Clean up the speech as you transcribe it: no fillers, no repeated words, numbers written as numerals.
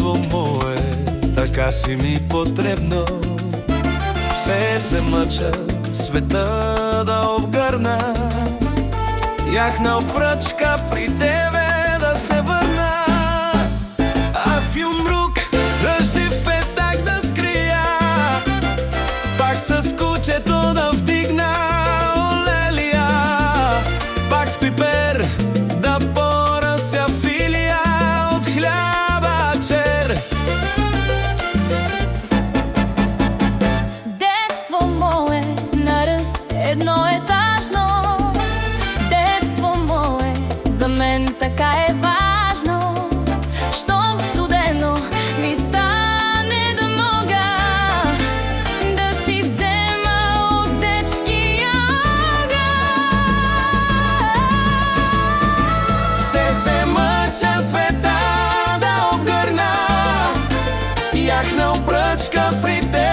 детство мое, така си ми потребно. Все се мъча света да обгърна, яхнал пръчка при тебе да се върна. А в юмрук ръжди в петак да скрия, пак с кучето да вдигна олелия, пак с пипер да поръся филия от хляба чер. Детство мое на ръст едноетажно, детство мое за мен така е важно. Щом студено ми стане да мога да си взема от детския огън. Все се мъча света да обгърна, яхнал пръчка при теб